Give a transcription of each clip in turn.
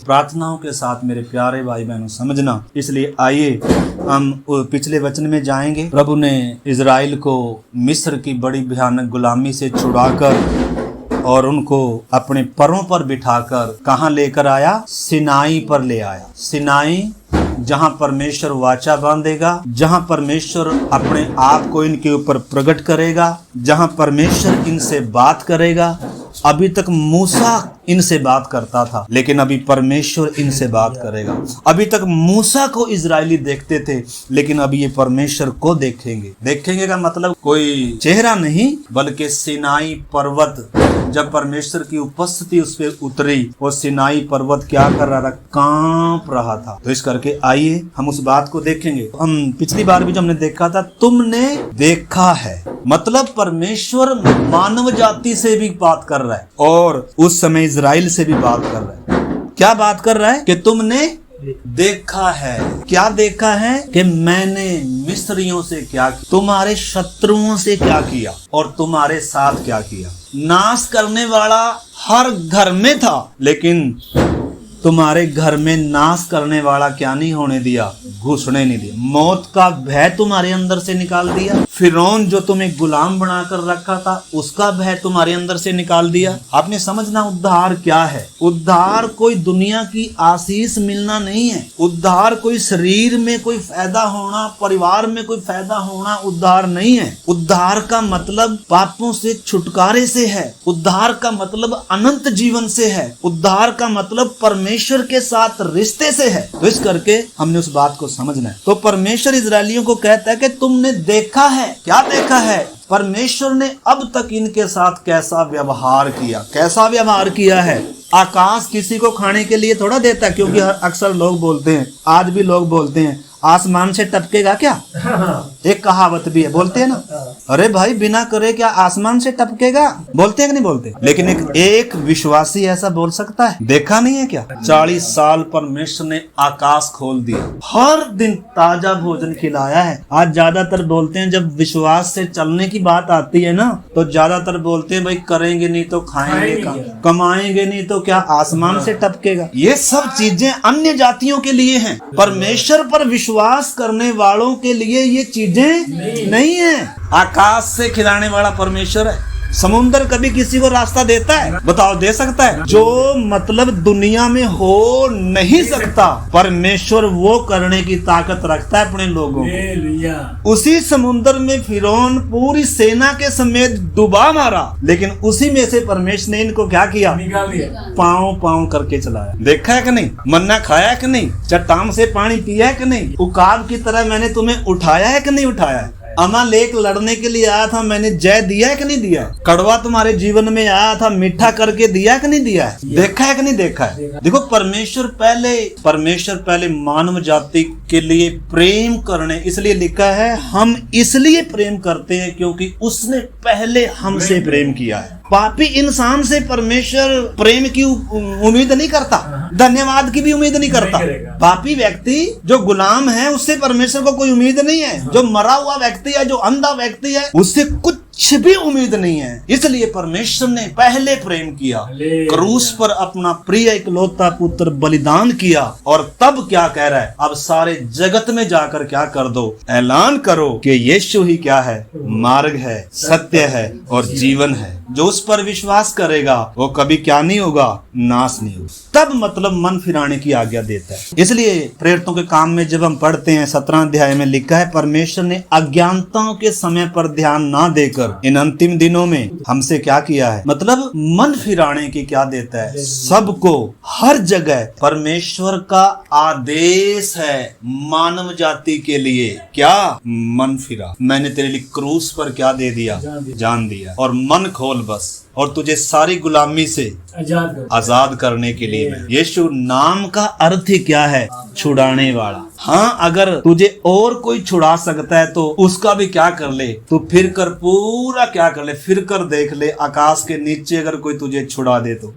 प्रार्थनाओं के साथ मेरे प्यारे भाई बहनों समझना। इसलिए आइए हम पिछले वचन में जाएंगे। प्रभु ने इजराइल को मिस्र की बड़ी भयानक गुलामी से छुड़ाकर और उनको अपने परों पर बिठाकर कहाँ लेकर आया? सिनाई पर ले आया। सिनाई जहां परमेश्वर वाचा बांधेगा, जहां परमेश्वर अपने आप को इनके ऊपर प्रकट करेगा, जहां परमेश्वर इनसे बात करेगा। अभी तक मूसा इनसे बात करता था, लेकिन अभी परमेश्वर इनसे बात करेगा। अभी तक मूसा को इजरायली देखते थे, लेकिन अभी ये परमेश्वर को देखेंगे। देखेंगे का मतलब कोई चेहरा नहीं, बल्कि सिनाई पर्वत, जब परमेश्वर की उपस्थिति उस पर उतरी, वो सिनाई पर्वत क्या कर रहा था? कांप रहा था। तो इस करके आइए हम उस बात को देखेंगे। हम पिछली बार भी जो हमने देखा था, तुमने देखा है, मतलब परमेश्वर मानव जाति से भी बात कर रहा है और उस समय इजराइल से भी बात कर रहा है। क्या बात कर रहा है? कि तुमने देखा है। क्या देखा है? कि मैंने मिस्रियों से क्या किया, तुम्हारे शत्रुओं से क्या किया और तुम्हारे साथ क्या किया। नाश करने वाला हर घर में था, लेकिन तुम्हारे घर में नाश करने वाला क्या नहीं होने दिया? घुसने नहीं दिया। मौत का भय तुम्हारे अंदर से निकाल दिया। फिरौन जो तुम्हें गुलाम बनाकर रखा था, उसका भय तुम्हारे अंदर से निकाल दिया। आपने समझना उद्धार क्या है। उद्धार कोई दुनिया की आशीष मिलना नहीं है। उद्धार कोई शरीर में कोई फायदा होना, परिवार में कोई फायदा होना उद्धार नहीं है। उद्धार का मतलब पापों से छुटकारे से है। उद्धार का मतलब अनंत जीवन से है। उद्धार का मतलब परमेश्वर के साथ रिश्ते से है। तो इस करके हमने उस बात को समझना है। तो परमेश्वर इजरायलियों को कहता है कि तुमने देखा है। क्या देखा है? परमेश्वर ने अब तक इनके साथ कैसा व्यवहार किया। कैसा व्यवहार किया है? आकाश किसी को खाने के लिए थोड़ा देता, क्योंकि अक्सर लोग बोलते हैं, आज भी लोग बोलते हैं, आसमान से टपकेगा क्या? एक कहावत भी है, बोलते हैं ना, अरे भाई बिना करे क्या आसमान से टपकेगा? बोलते हैं कि नहीं बोलते? लेकिन एक विश्वासी ऐसा बोल सकता है? देखा नहीं है क्या? 40 साल परमेश्वर ने आकाश खोल दिया, हर दिन ताजा भोजन खिलाया है। आज ज्यादातर बोलते हैं, जब विश्वास से चलने की बात आती है ना, तो ज्यादातर बोलते हैं भाई करेंगे नहीं तो खाएंगे, कमाएंगे नहीं तो क्या आसमान से टपकेगा? ये सब चीजें अन्य जातियों के लिए हैं। परमेश्वर पर विश्वास करने वालों के लिए ये चीजें नहीं है। आकाश से खिलाने वाला परमेश्वर है। समुद्र कभी किसी को रास्ता देता है? बताओ, दे सकता है? जो मतलब दुनिया में हो नहीं सकता, परमेश्वर वो करने की ताकत रखता है अपने लोगों को। उसी समुद्र में फिरौन पूरी सेना के समेत डुबा मारा, लेकिन उसी में से परमेश्वर ने इनको क्या किया? पांव पांव करके चलाया। देखा है कि नहीं? मन्ना खाया है कि नहीं? चट्टान से पानी पिया है कि नहीं? उकाब की तरह मैंने तुम्हें उठाया है कि नहीं उठाया है? अमालेक लड़ने के लिए आया था, मैंने जय दिया है कि नहीं दिया है? कड़वा तुम्हारे जीवन में आया था, मीठा करके दिया है कि नहीं दिया है? देखा है कि नहीं देखा है? देखो, परमेश्वर पहले मानव जाति के लिए प्रेम करने, इसलिए लिखा है हम इसलिए प्रेम करते हैं क्योंकि उसने पहले हमसे प्रेम किया है। पापी इंसान से परमेश्वर प्रेम की उम्मीद नहीं करता, धन्यवाद की भी उम्मीद नहीं करता। पापी व्यक्ति जो गुलाम है, उससे परमेश्वर को कोई उम्मीद नहीं है। जो मरा हुआ व्यक्ति है, जो अंधा व्यक्ति है, उससे कुछ भी उम्मीद नहीं है। इसलिए परमेश्वर ने पहले प्रेम किया, क्रूस पर अपना प्रिय इकलौता पुत्र बलिदान किया, और तब क्या कह रहा है? अब सारे जगत में जाकर क्या कर दो? ऐलान करो कि यीशु ही क्या है? मार्ग है, सत्य है और जीवन है। जो उस पर विश्वास करेगा वो कभी क्या नहीं होगा? नाश नहीं होगा। तब मतलब मन फिराने की आज्ञा देता है। इसलिए प्रेरितों के काम में जब हम पढ़ते हैं 17 अध्याय में लिखा है, परमेश्वर ने अज्ञानताओं के समय पर ध्यान ना देकर इन अंतिम दिनों में हमसे क्या किया है? मतलब मन फिराने की क्या देता है? सबको हर जगह परमेश्वर का आदेश है मानव जाति के लिए। क्या? मन फिरा। मैंने तेरे लिए क्रूस पर क्या दे दिया? जान दिया। और मन खोल बस, और तुझे सारी गुलामी से आजाद करने के लिए मैं। यीशु नाम का अर्थ ही क्या है? छुड़ाने वाला। हाँ, अगर तुझे और कोई छुड़ा सकता है तो उसका भी क्या कर ले? तू फिर कर पूरा क्या कर ले? फिर कर देख ले, आकाश के नीचे अगर कोई तुझे छुड़ा दे तो,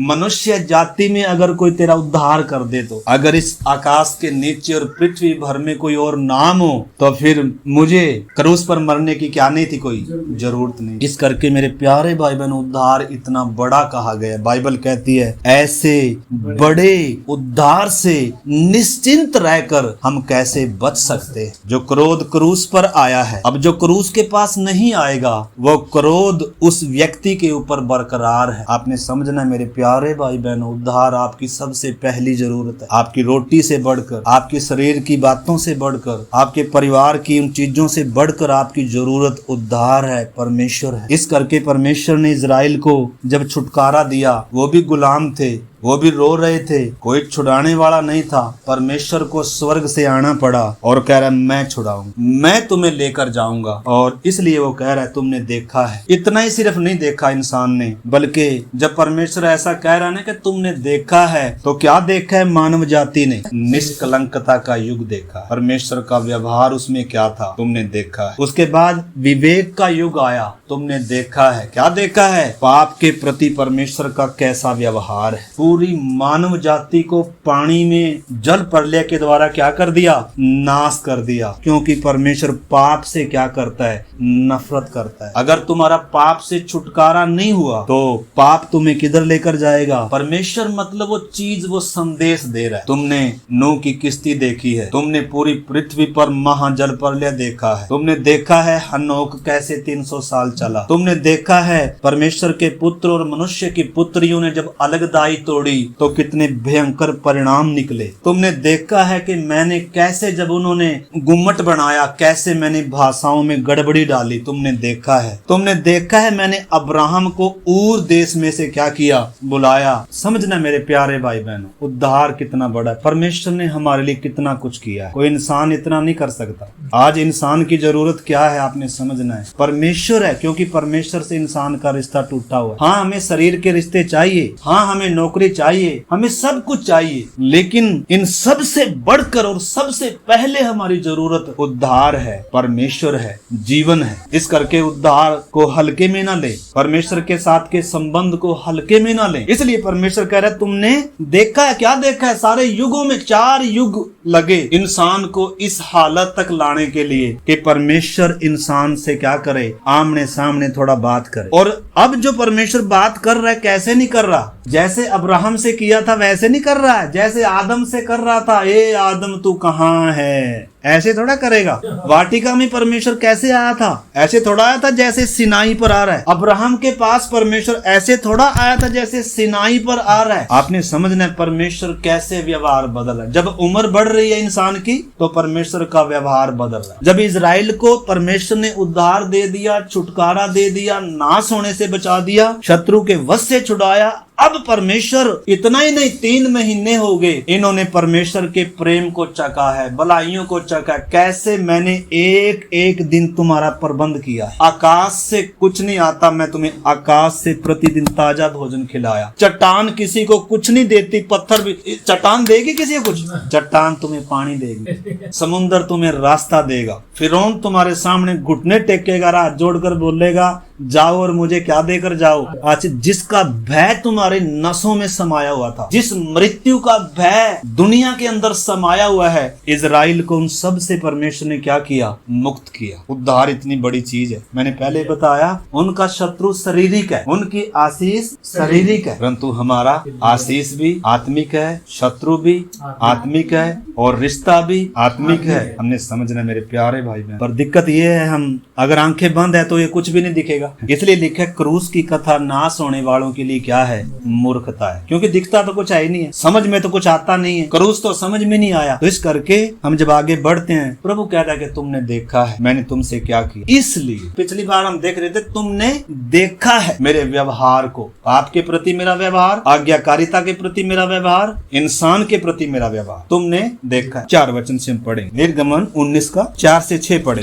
मनुष्य जाति में अगर कोई तेरा उद्धार कर दे तो, अगर इस आकाश के नीचे और पृथ्वी भर में कोई और नाम हो, तो फिर मुझे क्रूस पर मरने की क्या नहीं थी? कोई जरूरत नहीं। इस करके मेरे प्यारे भाई बहनों बहनों, उद्धार इतना बड़ा कहा गया। बाइबल कहती है ऐसे बड़े उद्धार से निश्चिंत रहकर हम कैसे बच सकते हैं। जो क्रोध क्रूस पर आया है, अब जो क्रूस के पास नहीं आएगा, वो क्रोध उस व्यक्ति के ऊपर बरकरार है। आपने समझना मेरे प्यारे भाई बहनों, उद्धार आपकी सबसे पहली जरूरत है। आपकी रोटी से बढ़कर, आपके शरीर की बातों से बढ़कर, आपके परिवार की उन चीजों से बढ़कर आपकी जरूरत उद्धार है, परमेश्वर है। इस करके परमेश्वर ने इजराइल को जब छुटकारा दिया, वो भी गुलाम थे, वो भी रो रहे थे, कोई छुड़ाने वाला नहीं था। परमेश्वर को स्वर्ग से आना पड़ा और कह रहा है मैं छुड़ाऊंगा, मैं तुम्हें लेकर जाऊंगा। और इसलिए वो कह रहा है तुमने देखा है। इतना ही सिर्फ नहीं देखा इंसान ने, बल्कि जब परमेश्वर ऐसा कह रहा है ना कि तुमने देखा है, तो क्या देखा है? मानव जाति ने निष्कलंकता का युग देखा। परमेश्वर का व्यवहार उसमें क्या था, तुमने देखा है। उसके बाद विवेक का युग आया, तुमने देखा है। क्या देखा है? पाप के प्रति परमेश्वर का कैसा व्यवहार है। पूरी मानव जाति को पानी में जल प्रलय के द्वारा क्या कर दिया? नाश कर दिया। क्योंकि परमेश्वर पाप से क्या करता है? नफरत करता है। अगर तुम्हारा पाप से छुटकारा नहीं हुआ तो पाप तुम्हें किधर लेकर जाएगा? परमेश्वर मतलब वो चीज, वो संदेश दे रहा है। तुमने नूह की किस्ती देखी है, तुमने पूरी पृथ्वी पर महाजल प्रलय देखा है, तुमने देखा है हनोक कैसे 300 साल चला, तुमने देखा है परमेश्वर के पुत्र और मनुष्य की पुत्रियों ने जब अलगदाई तोड़ी तो कितने भयंकर परिणाम निकले। तुमने देखा है कि मैंने कैसे जब उन्होंने गुम्मट बनाया, कैसे मैंने भाषाओं में गड़बड़ी डाली। तुमने देखा है। तुमने देखा है मैंने अब्राहम को ऊर देश में से क्या किया? बुलाया। समझना मेरे प्यारे भाई बहनों, उद्धार कितना बड़ा है। परमेश्वर ने हमारे लिए कितना कुछ किया है, कोई इंसान इतना नहीं कर सकता। आज इंसान की जरूरत क्या है आपने समझना है, परमेश्वर है। क्योंकि परमेश्वर से इंसान का रिश्ता टूटा हुआ। हाँ, हमें शरीर के रिश्ते चाहिए, हाँ हमें नौकरी चाहिए, हमें सब कुछ चाहिए, लेकिन इन सब से बढ़कर और सबसे पहले हमारी जरूरत उद्धार है, परमेश्वर है, जीवन है। इस करके उद्धार को हल्के में ना ले, परमेश्वर के साथ के संबंध को हल्के में ना ले। इसलिए परमेश्वर कह रहा है तुमने देखा है। क्या देखा है? सारे युगों में 4 युग लगे इंसान को इस हालत तक लाने के लिए कि परमेश्वर इंसान से क्या करे? आमने सामने थोड़ा बात करे। और अब जो परमेश्वर बात कर रहा है, कैसे नहीं कर रहा? जैसे अब्राहम से किया था वैसे नहीं कर रहा है, जैसे आदम से कर रहा था, ए आदम तू कहाँ है, ऐसे थोड़ा करेगा। वाटिका में परमेश्वर कैसे आया था? ऐसे थोड़ा आया था जैसे सिनाई पर आ रहा है। अब्राहम के पास परमेश्वर ऐसे थोड़ा आया था जैसे सिनाई पर आ रहा है। आपने समझना है परमेश्वर कैसे व्यवहार बदल रहा है। जब उम्र बढ़ रही है इंसान की तो परमेश्वर का व्यवहार बदल रहा है। जब इजराइल को परमेश्वर ने उद्धार दे दिया, छुटकारा दे दिया, नाश होने से बचा दिया, शत्रु के वश से छुड़ाया, अब परमेश्वर इतना ही नहीं, 3 महीने हो गए इन्होंने परमेश्वर के प्रेम को चखा है, भलाइयों को चखा। कैसे मैंने एक एक दिन तुम्हारा प्रबंध किया है। आकाश से कुछ नहीं आता, मैं तुम्हें आकाश से प्रतिदिन ताजा भोजन खिलाया। चट्टान किसी को कुछ नहीं देती, पत्थर भी, चट्टान देगी किसी को कुछ? चट्टान तुम्हें पानी देगी, समुन्द्र तुम्हें रास्ता देगा। फिरौन तुम्हारे सामने घुटने टेकेगा, हाथ जोड़कर बोलेगा जाओ और मुझे क्या देकर जाओ। आज जिसका भय तुम्हारे नसों में समाया हुआ था, जिस मृत्यु का भय दुनिया के अंदर समाया हुआ है, इजराइल को उन सब से परमेश्वर ने क्या किया? मुक्त किया। उद्धार इतनी बड़ी चीज है। मैंने पहले बताया उनका शत्रु शारीरिक है, उनकी आशीष शारीरिक है, परंतु हमारा आशीष भी आत्मिक है, शत्रु भी आत्मिक है और रिश्ता भी आत्मिक है। हमने समझना मेरे प्यारे भाई बहन। पर दिक्कत ये है, हम अगर आंखें बंद है तो ये कुछ भी नहीं दिखेगा। इसलिए लिखा क्रूस की कथा नाश होने वालों के लिए क्या है? मूर्खता है। क्योंकि दिखता तो कुछ है ही नहीं है, समझ में तो कुछ आता नहीं है, क्रूस तो समझ में नहीं आया। तो इस करके हम जब आगे बढ़ते हैं, प्रभु कहता है कि तुमने देखा है मैंने तुमसे क्या किया। इसलिए पिछली बार हम देख रहे थे तुमने देखा है मेरे व्यवहार को, आपके प्रति मेरा व्यवहार, आज्ञाकारिता के प्रति मेरा व्यवहार, इंसान के प्रति मेरा व्यवहार तुमने देखा है। 4 वचन से हम पढ़ेंगे। निर्गमन 19 का 4 से 6 पढ़े।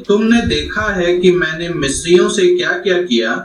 तुमने देखा है कि मैंने मिस्रियों से क्या क्या किया।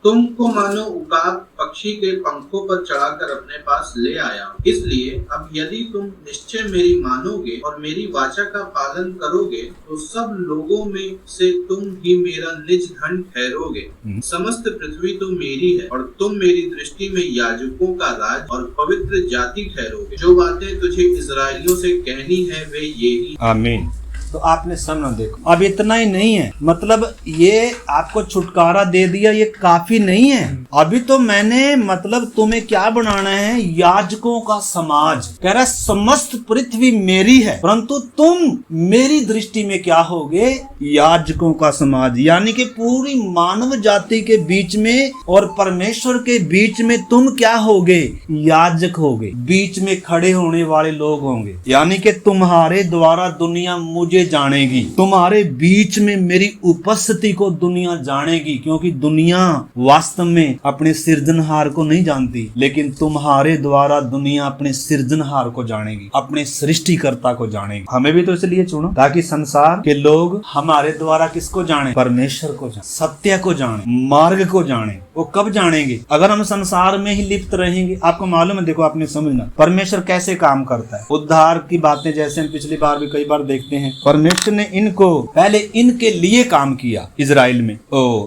तुमको मानो उकाब पक्षी के पंखों पर चढ़ाकर अपने पास ले आया। इसलिए अब यदि तुम निश्चय मेरी मानोगे और मेरी वाचा का पालन करोगे तो सब लोगों में से तुम ही मेरा निज धन ठहरोगे। समस्त पृथ्वी तो मेरी है और तुम मेरी दृष्टि में याजकों का राज और पवित्र जाति ठहरोगे। जो बातें तुझे इजराइलियों से कहनी है वे यही। आमीन। तो आपने समझना। देखो अब इतना ही नहीं है, मतलब ये आपको छुटकारा दे दिया, ये काफी नहीं है। अभी तो मैंने मतलब तुम्हें क्या बनाना है, याजकों का समाज। कह रहा है समस्त पृथ्वी मेरी है, परंतु तुम मेरी दृष्टि में क्या होगे, याजकों का समाज। यानी कि पूरी मानव जाति के बीच में और परमेश्वर के बीच में तुम क्या होगे, याजक होगे, बीच में खड़े होने वाले लोग होंगे। यानी कि तुम्हारे द्वारा दुनिया मुझे जानेगी, तुम्हारे बीच में मेरी उपस्थिति को दुनिया जानेगी, क्योंकि दुनिया वास्तव में अपने सृजनहार को नहीं जानती, लेकिन तुम्हारे द्वारा दुनिया अपने सृजनहार को जानेगी, अपने सृष्टिकर्ता को जानेगी। हमें भी तो इसलिए चुनो ताकि संसार के लोग हमारे द्वारा किसको जाने, परमेश्वर को जाने, सत्य को जाने, मार्ग को जाने। वो कब जानेंगे, अगर हम संसार में ही लिप्त रहेंगे। आपको मालूम है, देखो आपने समझना परमेश्वर कैसे काम करता है। उद्धार की बातें जैसे हम पिछली बार भी कई बार देखते हैं, परमेश्वर ने इनको पहले इनके लिए काम किया इजराइल में,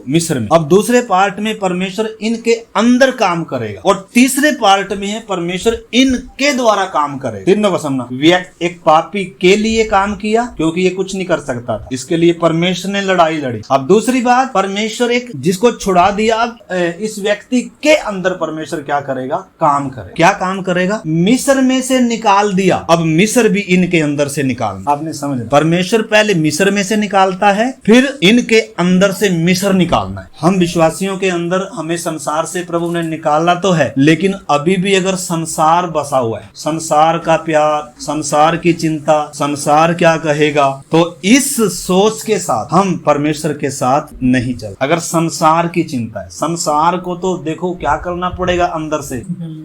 मिस्र में। अब दूसरे पार्ट में परमेश्वर इनके अंदर काम करेगा, और तीसरे पार्ट में है परमेश्वर इनके द्वारा काम करेगा। तीनों को समझना, एक पापी के लिए काम किया क्योंकि ये कुछ नहीं कर सकता था, इसके लिए परमेश्वर ने लड़ाई लड़ी। अब दूसरी बात, परमेश्वर एक जिसको छुड़ा दिया, अब इस व्यक्ति के अंदर परमेश्वर क्या करेगा, काम करेगा। क्या काम करेगा, मिस्र में से निकाल दिया, अब मिस्र भी इनके अंदर से निकालना। आपने समझ, परमेश्वर पहले मिस्र में से निकालता है, फिर इनके अंदर से मिस्र निकालना है। हम विश्वासियों के अंदर हमें संसार से प्रभु ने निकाला तो है, लेकिन अभी भी अगर संसार बसा हुआ है, संसार का प्यार, संसार की चिंता, संसार क्या कहेगा, तो इस सोच के साथ हम परमेश्वर के साथ नहीं चल। अगर संसार की चिंता है, संसार को तो देखो क्या करना पड़ेगा, अंदर से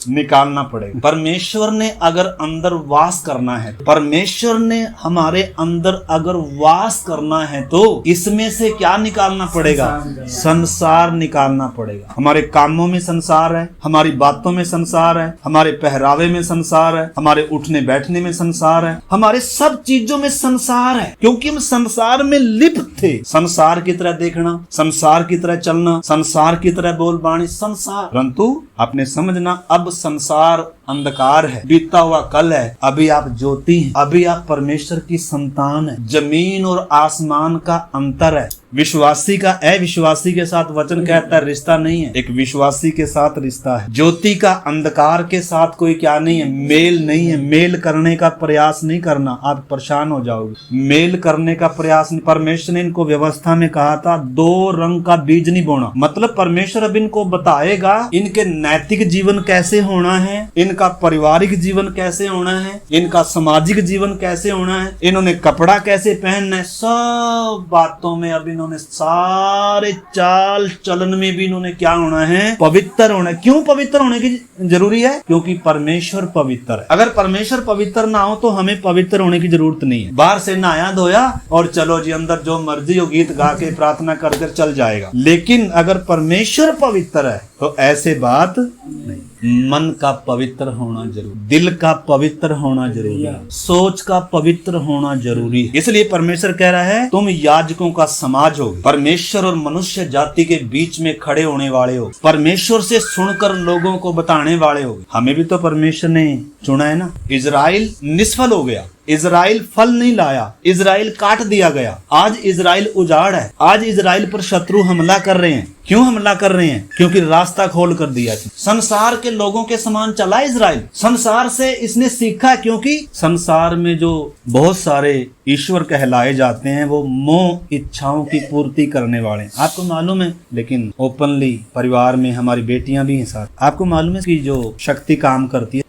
निकालना पड़ेगा। परमेश्वर ने अगर अंदर वास करना है, परमेश्वर ने हमारे अंदर अगर वास करना है, तो इसमें से क्या निकालना पड़ेगा, संसार निकालना पड़ेगा। हमारे कामों में संसार है, हमारी बातों में संसार है, हमारे पहरावे में संसार है, हमारे उठने बैठने में संसार है, हमारे सब चीजों में संसार है, क्योंकि हम संसार में लिप्त थे। संसार की तरह देखना, संसार की तरह चलना, संसार की तरह बोलबानी, संसार। परंतु आपने समझना, अब संसार अंधकार है, बीता हुआ कल है, अभी आप ज्योति हैं, अभी आप परमेश्वर की संतान है। जमीन और आसमान का अंतर है। विश्वासी का अविश्वासी के साथ वचन कहता है रिश्ता नहीं है, एक विश्वासी के साथ रिश्ता है। ज्योति का अंधकार के साथ कोई क्या नहीं है, मेल नहीं है। मेल करने का प्रयास नहीं करना, आप परेशान हो जाओगे। मेल करने का प्रयास नहीं। परमेश्वर ने इनको व्यवस्था में कहा था 2 रंग का बीज नहीं बोना, मतलब परमेश्वर अब इनको बताएगा इनके नैतिक जीवन कैसे होना है, इनका पारिवारिक जीवन कैसे होना है, इनका सामाजिक जीवन कैसे होना है, इन्होंने कपड़ा कैसे पहनना है, सब बातों में अब इन्होंने सारे चाल चलन में भी इन्होंने क्या होना है, पवित्र होना है। क्यों पवित्र होने की जरूरी है, क्योंकि परमेश्वर पवित्र है। अगर परमेश्वर पवित्र ना हो तो हमें पवित्र होने की जरूरत नहीं है। बाहर से नहाया धोया और चलो जी अंदर जो मर्जी हो गीत गा के प्रार्थना कर कर चल जाएगा। लेकिन अगर परमेश्वर पवित्र है तो ऐसे बात नहीं। मन का पवित्र होना जरूरी, दिल का पवित्र होना जरूरी है, सोच का पवित्र होना जरूरी है। इसलिए परमेश्वर कह रहा है तुम याजकों का समाज हो, परमेश्वर और मनुष्य जाति के बीच में खड़े होने वाले हो, परमेश्वर से सुनकर लोगों को बताने वाले हो। हमें भी तो परमेश्वर ने चुना है ना। इजराइल निष्फल हो गया, इजराइल फल नहीं लाया, इजराइल काट दिया गया। आज इजराइल उजाड़ है, आज इजराइल पर शत्रु हमला कर रहे हैं। क्यों हमला कर रहे हैं, क्योंकि रास्ता खोल कर दिया। संसार के लोगों के समान चला इजराइल, संसार से इसने सीखा, क्योंकि संसार में जो बहुत सारे ईश्वर कहलाए जाते हैं वो मोह इच्छाओं की पूर्ति करने वाले हैं। आपको मालूम है, लेकिन ओपनली परिवार में हमारी बेटियां भी हैं साथ। आपको मालूम है कि जो शक्ति काम करती है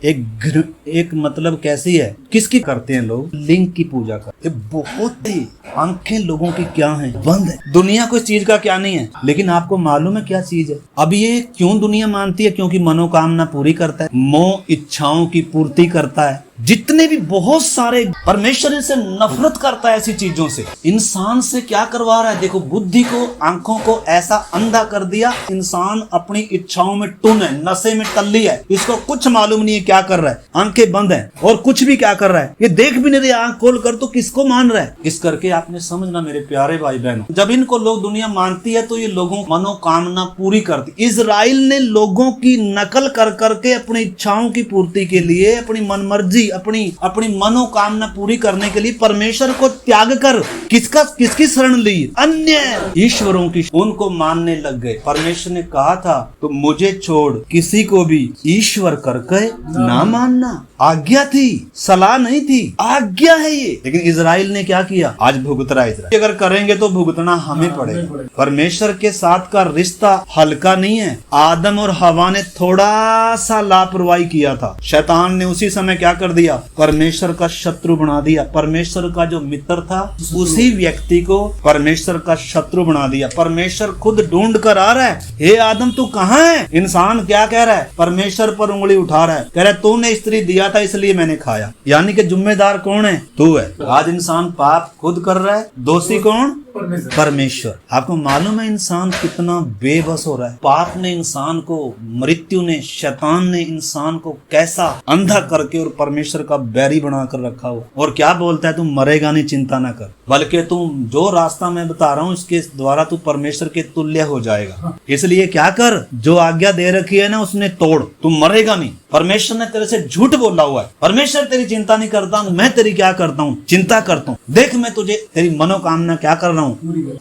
एक मतलब कैसी है, किसकी करते हैं लोग, लिंग की पूजा करते। बहुत ही आंखें लोगों की क्या है, बंद है। दुनिया कोई चीज का क्या नहीं है, लेकिन आपको मालूम है क्या चीज है। अब ये क्यों दुनिया मानती है, क्योंकि मनोकामना पूरी करता है, मोह इच्छाओं की पूर्ति करता है। जितने भी बहुत सारे, परमेश्वर से नफरत करता है ऐसी चीजों से। इंसान से क्या करवा रहा है, देखो बुद्धि को, आंखों को ऐसा अंधा कर दिया। इंसान अपनी इच्छाओं में टुन है, नशे में टल्ली है, इसको कुछ मालूम नहीं है क्या कर रहा है, आंखें बंद है और कुछ भी क्या कर रहा है, ये देख भी नहीं रहे, आंख खोल कर तो किसको मान रहा है। इस करके आपने समझना मेरे प्यारे भाई बहनों, जब इनको लोग दुनिया मानती है तो ये लोगों मनोकामना पूरी करती। इजराइल ने लोगों की नकल कर करके अपनी इच्छाओं की पूर्ति के लिए अपनी मनमर्जी थी अपनी अपनी मनोकामना पूरी करने के लिए परमेश्वर को त्याग कर किसकी शरण ली? अन्य ईश्वरों की, उनको मानने लग गए। परमेश्वर ने कहा था तो मुझे छोड़ किसी को भी ईश्वर करके ना मानना। आज्ञा थी, सलाह नहीं थी, आज्ञा है ये। लेकिन इजराइल ने क्या किया? आज भुगत रहा है इजराइल। अगर करेंगे तो भुगतना हमें पड़ेगा। परमेश्वर के साथ का रिश्ता हल्का नहीं है। आदम और हवा ने थोड़ा सा लापरवाही किया था, शैतान ने उसी समय क्या कर दिया? परमेश्वर का शत्रु बना दिया। परमेश्वर का जो मित्र था उसी व्यक्ति को परमेश्वर का शत्रु बना दिया। परमेश्वर खुद ढूंढ कर आ रहा है, हे आदम तू कहाँ है? इंसान क्या कह रहा है? परमेश्वर पर उंगली उठा रहा है, कह रहा है तूने स्त्री दिया था इसलिए मैंने खाया। यानी कि जिम्मेदार कौन है? तू है। आज इंसान पाप खुद कर रहा है, दोषी कौन? परमेश्वर। आपको मालूम है इंसान कितना बेबस हो रहा है? पाप ने इंसान को, मृत्यु ने, शैतान ने इंसान को कैसा अंधा करके और परमेश्वर का बैरी बनाकर रखा हो। और क्या बोलता है? तू मरेगा नहीं, चिंता ना कर, बल्कि तुम जो रास्ता मैं बता रहा हूँ इसके द्वारा तू परमेश्वर के तुल्य हो जाएगा। इसलिए क्या कर, जो आज्ञा दे रखी है ना उसने तोड़, तुम मरेगा नहीं। परमेश्वर ने तेरे से झूठ बोला हुआ है। परमेश्वर तेरी चिंता नहीं करता हूँ, मैं तेरी क्या करता हूँ? चिंता करता हूँ। देख मैं तुझे तेरी मनोकामना क्या कर रहा हूँ।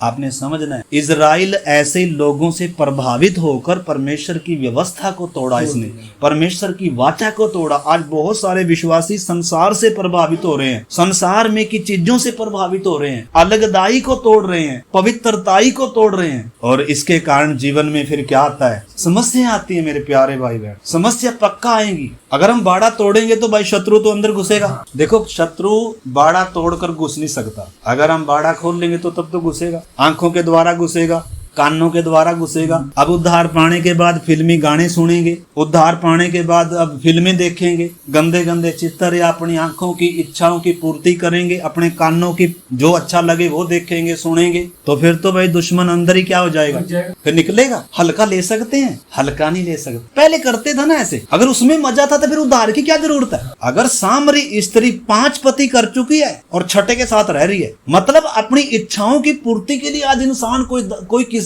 आपने समझना है, इजराइल ऐसे लोगों से प्रभावित होकर परमेश्वर की व्यवस्था को तोड़ा, इसने परमेश्वर की वाचा को तोड़ा। आज बहुत सारे विश्वासी संसार से प्रभावित हो रहे हैं, संसार में की चीजों से प्रभावित हो रहे हैं, अलगदाई को तोड़ रहे हैं, पवित्रताई को तोड़ रहे हैं। और इसके कारण जीवन में फिर क्या आता है? समस्या आती है मेरे प्यारे भाई बहन। समस्या पक्का आएंगी। अगर हम बाड़ा तोड़ेंगे तो भाई शत्रु तो अंदर घुसेगा। देखो शत्रु बाड़ा तोड़कर घुस नहीं सकता। अगर हम बाड़ा खोल लेंगे तो तब तो घुसेगा, आंखों के द्वारा घुसेगा, कानों के द्वारा घुसेगा। अब उद्धार पाने के बाद फिल्मी गाने सुनेंगे, उद्धार पाने के बाद अब फिल्में देखेंगे, गंदे गंदे चित्र या अपनी आंखों की इच्छाओं की पूर्ति करेंगे, अपने कानों की जो अच्छा लगे वो देखेंगे, सुनेंगे। तो फिर तो भाई दुश्मन अंदर ही क्या हो जाएगा? फिर निकलेगा। हल्का ले सकते हैं? हल्का नहीं ले सकते। पहले करते थे ना ऐसे। अगर उसमें मजा था तो फिर उद्धार की क्या जरूरत है? अगर सामरी स्त्री 5 पति कर चुकी है और छठे के साथ रह रही है, मतलब अपनी इच्छाओं की पूर्ति के लिए आज इंसान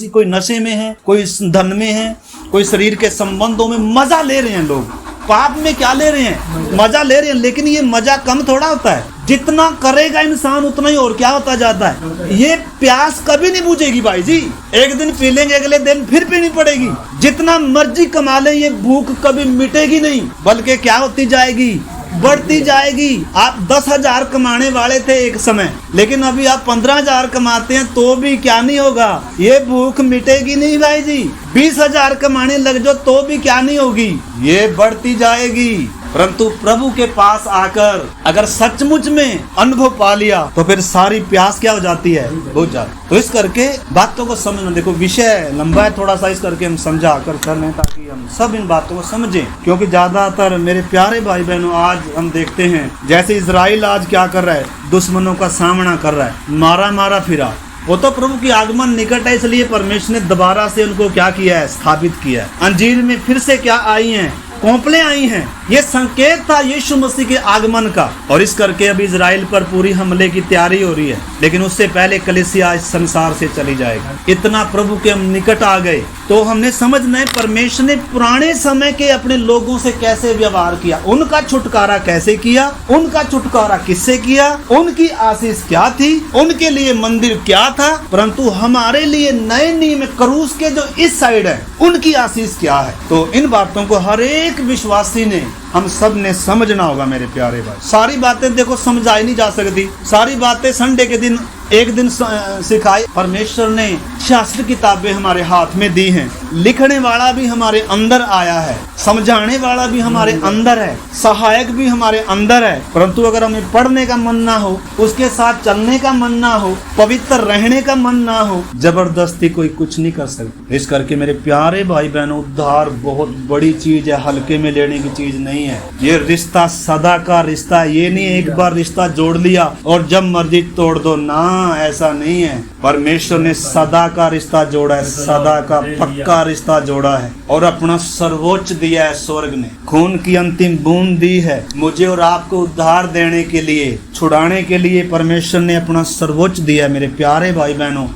कोई नशे में है, कोई धन में है, कोई शरीर के संबंधों में मजा ले रहे हैं। लोग पाप में क्या ले रहे हैं? मजा ले रहे हैं। लेकिन ये मजा कम थोड़ा होता है, जितना करेगा इंसान उतना ही और क्या होता जाता है। ये प्यास कभी नहीं बुझेगी भाई जी। एक दिन पी लेंगे, अगले दिन फिर पीनी पड़ेगी। जितना मर्जी कमा ले, ये भूख कभी मिटेगी नहीं, बल्कि क्या होती जाएगी? बढ़ती जाएगी। आप 10,000 कमाने वाले थे एक समय, लेकिन अभी आप 15,000 कमाते हैं तो भी क्या नहीं होगा? ये भूख मिटेगी नहीं भाई जी। 20,000 कमाने लग जाओ तो भी क्या नहीं होगी? ये बढ़ती जाएगी। परंतु प्रभु के पास आकर अगर सचमुच में अनुभव पा लिया तो फिर सारी प्यास क्या हो जाती है? बुझ जाती। तो इस करके बातों को समझना। देखो विषय लंबा है थोड़ा सा, इस करके हम समझा कर चलें ताकि हम सब इन बातों को समझें। क्योंकि ज्यादातर मेरे प्यारे भाई बहनों आज हम देखते हैं जैसे इजराइल आज क्या कर रहा है? दुश्मनों का सामना कर रहा है, मारा फिरा। वो तो प्रभु की आगमन निकट है, इसलिए परमेश्वर ने दोबारा से उनको क्या किया है? स्थापित किया है। अंजीर में फिर से क्या आई हैं? कोंपले आई हैं। ये संकेत था यीशु मसीह के आगमन का। और इस करके अब इजराइल पर पूरी हमले की तैयारी हो रही है, लेकिन उससे पहले कलीसिया इस संसार से चली जाएगी। इतना प्रभु के हम निकट आ गए तो हमने समझना है परमेश्वर ने पुराने समय के अपने लोगों से कैसे व्यवहार किया, उनका छुटकारा कैसे किया, उनका छुटकारा किससे किया, उनकी आशीष क्या थी, उनके लिए मंदिर क्या था, परंतु हमारे लिए नए नियम क्रूस के जो इस साइड है उनकी आशीष क्या है। तो इन बातों को हर एक विश्वासी ने, हम सब ने समझना होगा मेरे प्यारे भाई। सारी बातें देखो समझाई नहीं जा सकती, सारी बातें संडे के दिन एक दिन सिखाई। परमेश्वर ने शास्त्र किताबें हमारे हाथ में दी हैं, लिखने वाला भी हमारे अंदर आया है, समझाने वाला भी हमारे अंदर है, सहायक भी हमारे अंदर है। परंतु अगर हमें पढ़ने का मन ना हो, उसके साथ चलने का मन ना हो, पवित्र रहने का मन ना हो, जबरदस्ती कोई कुछ नहीं कर सकता। इस करके मेरे प्यारे भाई बहनों, उद्धार बहुत बड़ी चीज है, हल्के में लेने की चीज नहीं है। ये रिश्ता सदा का रिश्ता, ये नहीं एक बार रिश्ता जोड़ लिया और जब मर्जी तोड़ दो, ना ऐसा नहीं है। परमेश्वर ने सदा का रिश्ता जोड़ा है, सदा का पक्का रिश्ता जोड़ा है और अपना सर्वोच्च दिया है। स्वर्ग ने खून की अंतिम बूंद दी है मुझे और आपको उद्धार देने के लिए, छुड़ाने के लिए। परमेश्वर ने अपना सर्वोच्च दिया है मेरे प्यारे भाई बहनों।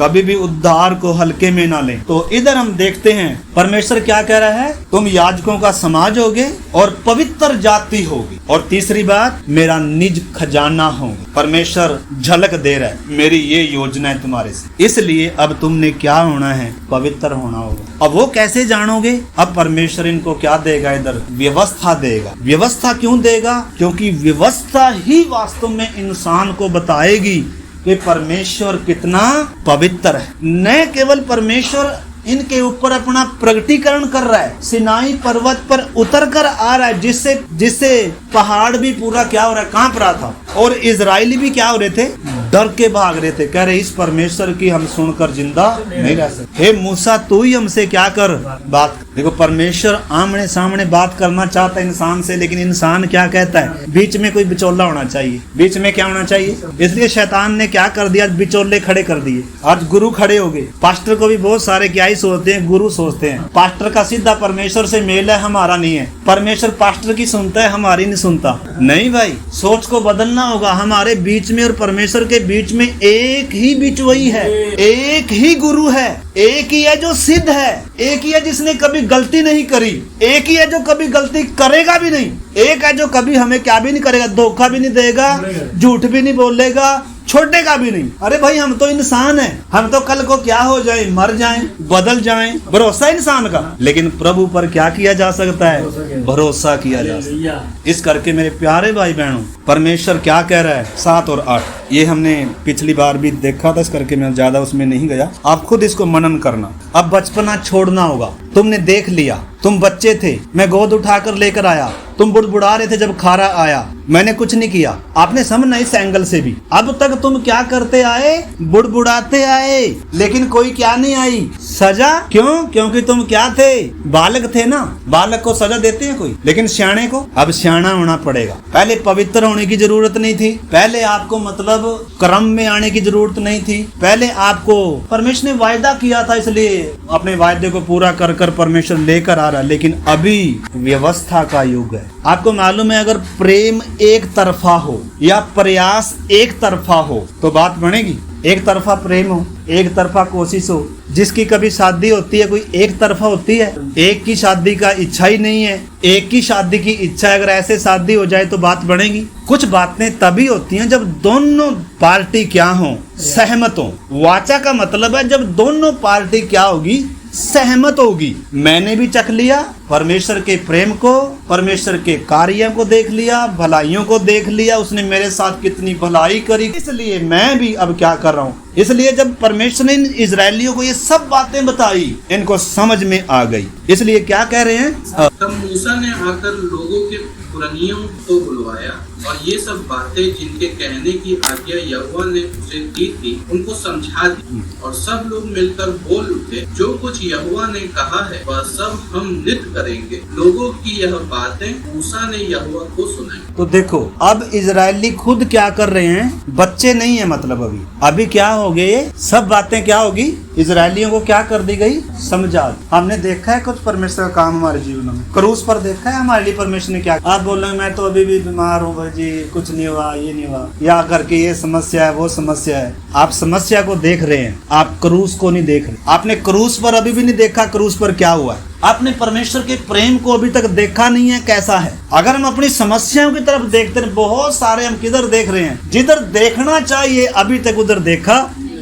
कभी भी उद्धार को हल्के में ना लें। तो इधर हम देखते हैं परमेश्वर क्या कह रहा है, तुम याजकों का समाज होगे और पवित्र जाति होगी। और तीसरी बात, मेरा निज खजाना होगी। परमेश्वर झलक दे रहा है, मेरी ये योजना है तुम्हारे से, इसलिए अब तुमने क्या होना है, पवित्र होना होगा। अब वो कैसे जानोगे? अब परमेश्वर इनको क्या देगा, इधर व्यवस्था देगा। व्यवस्था क्यों देगा? क्योंकि व्यवस्था ही वास्तव में इंसान को बताएगी कि परमेश्वर कितना पवित्र है। न केवल परमेश्वर इनके ऊपर अपना प्रगटीकरण कर रहा है, सिनाई पर्वत पर उतर कर आ रहा है, जिससे पहाड़ भी पूरा क्या हो रहा है, कांप रहा था, और इजरायली भी क्या हो रहे थे, डर के भाग रहे थे, कह रहे इस परमेश्वर की हम सुनकर जिंदा नहीं रह सकते। हे मूसा, तू ही हमसे क्या कर बात। देखो, परमेश्वर आमने सामने बात करना चाहता है इंसान से, लेकिन इंसान क्या कहता है, बीच में कोई बिचौला होना चाहिए। बीच में क्या होना चाहिए? इसलिए शैतान ने क्या कर दिया, बिचौले खड़े कर दिए। आज गुरु खड़े हो गए। पास्टर को भी बहुत सारे क्या ही सोचते हैं, गुरु सोचते हैं। पास्टर का सीधा परमेश्वर से मेल है, हमारा नहीं है। परमेश्वर पास्टर की सुनता है, हमारी नहीं सुनता। नहीं भाई, सोच को बदलना होगा। हमारे बीच में और परमेश्वर के बीच में एक ही बिचवई है, एक ही गुरु है, एक ही है जो सिद्ध है, एक ही है जिसने कभी गलती नहीं करी, एक ही है जो कभी गलती करेगा भी नहीं, एक है जो कभी हमें क्या भी नहीं करेगा, धोखा भी नहीं देगा, झूठ भी नहीं बोलेगा, छोड़ेगा भी नहीं। अरे भाई, हम तो इंसान हैं, हम तो कल को क्या हो जाए, मर जाएं, बदल जाएं, भरोसा इंसान का। लेकिन प्रभु पर क्या किया जा सकता है, भरोसा किया जा सकता है। इस करके मेरे प्यारे भाई बहनों, परमेश्वर क्या कह रहा है, 7 और 8 ये हमने पिछली बार भी देखा था, इस करके मैं ज्यादा उसमें नहीं गया। आप खुद इसको मनन करना। अब बचपना छोड़ना होगा। तुमने देख लिया, तुम बच्चे थे, मैं गोद उठाकर लेकर आया, तुम बुड़बुड़ा रहे थे जब खारा आया, मैंने कुछ नहीं किया। आपने समझना इस एंगल से भी। अब तक तुम क्या करते आए, बुड़बुड़ाते आए, लेकिन कोई क्या नहीं आई, सजा। क्यों? क्योंकि तुम क्या थे, बालक थे ना। बालक को सजा देते हैं कोई, लेकिन सियाने को अब सियाना होना पड़ेगा। पहले पवित्र होने की जरूरत नहीं थी, पहले आपको मतलब क्रम में आने की जरूरत नहीं थी, पहले आपको परमेश्वर ने वायदा किया था, इसलिए अपने वायदे को पूरा कर कर परमेश्वर लेकर आ रहा। लेकिन अभी व्यवस्था का युग है। आपको मालूम है, अगर प्रेम एक तरफा हो या प्रयास एक तरफा हो तो बात बनेगी। एक तरफा प्रेम हो, एक तरफा कोशिश हो। जिसकी कभी शादी होती है, कोई एक तरफा होती है? एक की शादी का इच्छा ही नहीं है, एक की शादी की इच्छा है। अगर ऐसे शादी हो जाए तो बात बनेगी। कुछ बातें तभी होती हैं जब दोनों पार्टी क्या हो, सहमत हो। वाचा का मतलब है जब दोनों पार्टी क्या होगी, सहमत होगी। मैंने भी चख लिया परमेश्वर के प्रेम को, परमेश्वर के कार्यों को देख लिया, भलाइयों को देख लिया, उसने मेरे साथ कितनी भलाई करी, इसलिए मैं भी अब क्या कर रहा हूँ। इसलिए जब परमेश्वर ने इजरायलियों को ये सब बातें बताई, इनको समझ में आ गई। इसलिए क्या कह रहे हैं, तब मूसा ने आकर लोगों के पुरनियों को बुलवाया और ये सब बातें जिनके कहने की आज्ञा यहोवा ने उसे दी थी उनको समझा दी। और सब लोग मिलकर बोल उठे, जो कुछ यहोवा ने कहा है वह सब हम नित करेंगे। लोगों की यह बातें मूसा ने यहोवा को सुनाई। तो देखो, अब इजरायली खुद क्या कर रहे हैं, बच्चे नहीं है, मतलब अभी क्या हो गए, सब बातें क्या होगी, इजरायलियों को क्या कर दी गई, समझा। हमने देखा है कुछ परमेश्वर का काम हमारे जीवन में, क्रूस पर देखा है हमारे लिए परमेश्वर ने क्या। आप बोल रहे मैं तो अभी भी बीमार हूँ जी, कुछ नहीं हुआ, ये नहीं हुआ, या करके ये समस्या है, वो समस्या है। आप समस्या को देख रहे हैं, आप क्रूस को नहीं देख रहे। आपने क्रूस पर अभी भी नहीं देखा, क्रूस पर क्या हुआ है। आपने परमेश्वर के प्रेम को अभी तक देखा नहीं है, कैसा है। अगर हम अपनी समस्याओं की तरफ देखते हैं, बहुत सारे हम किधर देख रहे हैं, जिधर देखना चाहिए अभी तक उधर देखा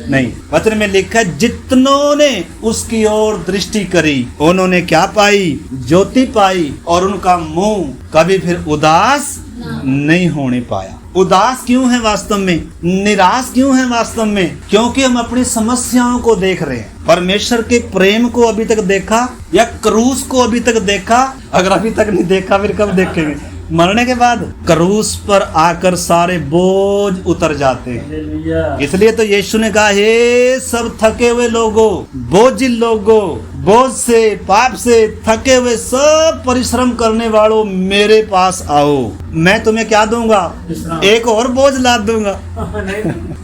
नहीं। वचन में लिखा है, जितनों ने उसकी ओर दृष्टि करी उन्होंने क्या पाई, ज्योति पाई, और उनका मुंह कभी फिर उदास नहीं होने पाया। उदास क्यों है वास्तव में, निराश क्यों है वास्तव में? क्योंकि हम अपनी समस्याओं को देख रहे हैं। परमेश्वर के प्रेम को अभी तक देखा या क्रूस को अभी तक देखा? अगर अभी तक नहीं देखा फिर कब देखेंगे? मरने के बाद क्रूस पर आकर सारे बोझ उतर जाते हैं। इसलिए तो यीशु ने कहा, हे सब थके हुए लोगों, बोझिल लोगों, बोझ से, पाप से थके हुए सब परिश्रम करने वालों, मेरे पास आओ, मैं तुम्हें क्या दूंगा, एक और बोझ लाद दूंगा।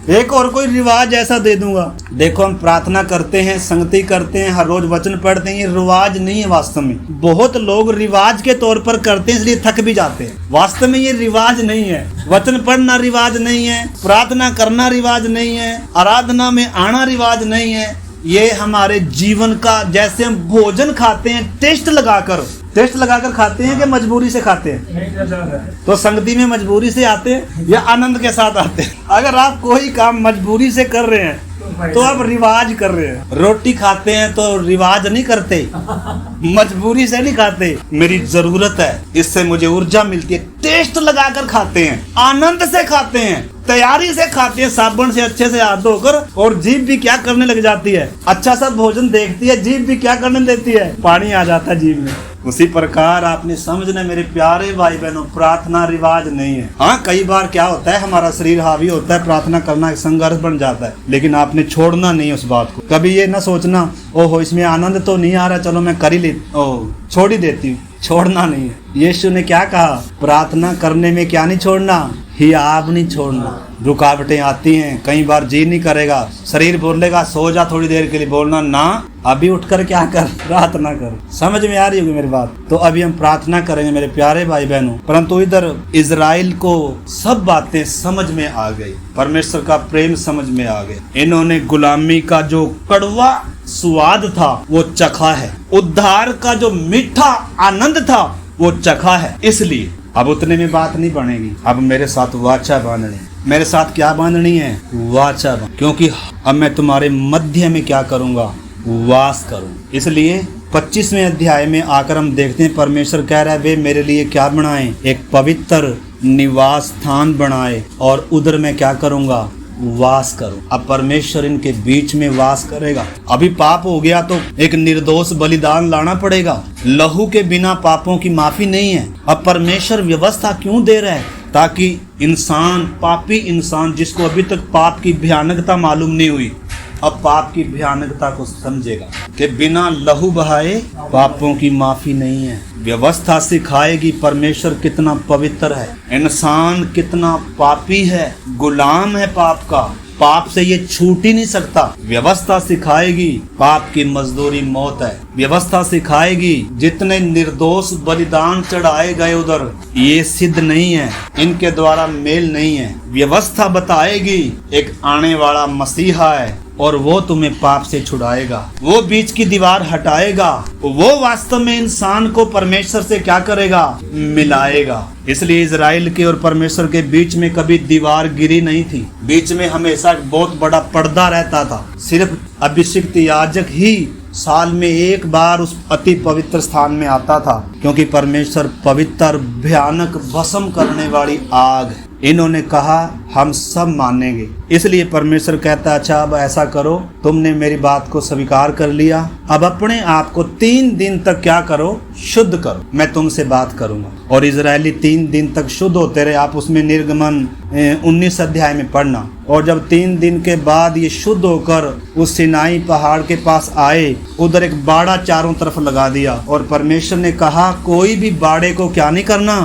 एक और कोई रिवाज ऐसा दे दूंगा। देखो हम प्रार्थना करते हैं, संगति करते हैं, हर रोज वचन पढ़ते हैं, ये रिवाज नहीं है वास्तव में। बहुत लोग रिवाज के तौर पर करते हैं इसलिए थक भी जाते हैं। वास्तव में ये रिवाज नहीं है। वचन पढ़ना रिवाज नहीं है, प्रार्थना करना रिवाज नहीं है, आराधना में आना रिवाज नहीं है। ये हमारे जीवन का, जैसे हम भोजन खाते हैं टेस्ट लगाकर खाते हैं कि मजबूरी से खाते हैं। तो संगति में मजबूरी से आते हैं या आनंद के साथ आते हैं। अगर आप कोई काम मजबूरी से कर रहे हैं तो आप रिवाज कर रहे हैं। रोटी खाते हैं तो रिवाज नहीं करते, मजबूरी से नहीं खाते। मेरी जरूरत है, इससे मुझे ऊर्जा मिलती है, टेस्ट लगाकर खाते हैं, आनंद से खाते हैं, तैयारी से खाते हैं, साबुन से अच्छे से हाथ धोकर। और जीभ भी क्या करने लग जाती है, अच्छा सा भोजन देखती है, जीभ भी क्या करने देती है, पानी आ जाता है जीभ में। उसी प्रकार आपने समझना मेरे प्यारे भाई बहनों, प्रार्थना रिवाज नहीं है। हाँ, कई बार क्या होता है, हमारा शरीर हावी होता है, प्रार्थना करना एक संघर्ष बन जाता है, लेकिन आपने छोड़ना नहीं उस बात को। कभी ये ना सोचना ओहो इसमें आनंद तो नहीं आ रहा, चलो मैं कर ही छोड़ ही देती हूँ। छोड़ना नहीं है। यीशु ने क्या कहा, प्रार्थना करने में क्या नहीं छोड़ना, हियाव नहीं छोड़ना। रुकावटें आती हैं, कई बार जी नहीं करेगा, शरीर बोलेगा सो जा थोड़ी देर के लिए, बोलना ना अभी उठकर क्या कर, प्रार्थना कर। समझ में आ रही होगी मेरी बात। तो अभी हम प्रार्थना करेंगे मेरे प्यारे भाई बहनों। परंतु इधर इजराइल को सब बातें समझ में आ गई, परमेश्वर का प्रेम समझ में आ गया। इन्होंने गुलामी का जो कड़वा स्वाद था वो चखा है, उद्धार का जो मीठा आनंद था वो चखा है। इसलिए अब उतने में बात नहीं बनेगी, अब मेरे साथ वाचा बांधनी। मेरे साथ क्या बांधनी है, वाचा क्योंकि अब मैं तुम्हारे मध्य में क्या करूंगा, वास करूं। इसलिए 25वें अध्याय में आकर हम देखते हैं परमेश्वर कह रहा है वे मेरे लिए क्या बनाएं, एक पवित्र निवास स्थान बनाए और उधर मैं क्या करूंगा, वास करूं। अब परमेश्वर इनके बीच में वास करेगा। अभी पाप हो गया तो एक निर्दोष बलिदान लाना पड़ेगा, लहू के बिना पापों की माफी नहीं है। अब परमेश्वर व्यवस्था क्यों दे रहा है, ताकि इंसान, पापी इंसान जिसको अभी तक पाप की भयानकता मालूम नहीं हुई, अब पाप की भयानकता को समझेगा कि बिना लहू बहाए पापों की माफी नहीं है। व्यवस्था सिखाएगी परमेश्वर कितना पवित्र है, इंसान कितना पापी है, गुलाम है पाप का, पाप से ये छूट ही नहीं सकता। व्यवस्था सिखाएगी पाप की मजदूरी मौत है। व्यवस्था सिखाएगी जितने निर्दोष बलिदान चढ़ाए गए उधर ये सिद्ध नहीं है, इनके द्वारा मेल नहीं है। व्यवस्था बताएगी एक आने वाला मसीहा है और वो तुम्हें पाप से छुड़ाएगा, वो बीच की दीवार हटाएगा, वो वास्तव में इंसान को परमेश्वर से क्या करेगा, मिलाएगा। इसलिए इजराइल के और परमेश्वर के बीच में कभी दीवार गिरी नहीं थी, बीच में हमेशा एक बहुत बड़ा पर्दा रहता था। सिर्फ अभिषिक्त याजक ही साल में एक बार उस अति पवित्र स्थान में आता था, क्योंकि परमेश्वर पवित्र, भयानक, भस्म करने वाली आग है। इन्होंने कहा हम सब मानेंगे, इसलिए परमेश्वर कहता है अच्छा अब ऐसा करो, तुमने मेरी बात को स्वीकार कर लिया, अब अपने आप को 3 दिन तक क्या करो, शुद्ध करो, मैं तुमसे बात करूंगा। और इजरायली 3 दिन तक शुद्ध होते रहे। आप उसमें निर्गमन 19 अध्याय में पढ़ना। और जब 3 दिन के बाद ये शुद्ध होकर उस सिनाई पहाड़ के पास आए, उधर एक बाड़ा चारों तरफ लगा दिया और परमेश्वर ने कहा कोई भी बाड़े को क्या नहीं करना,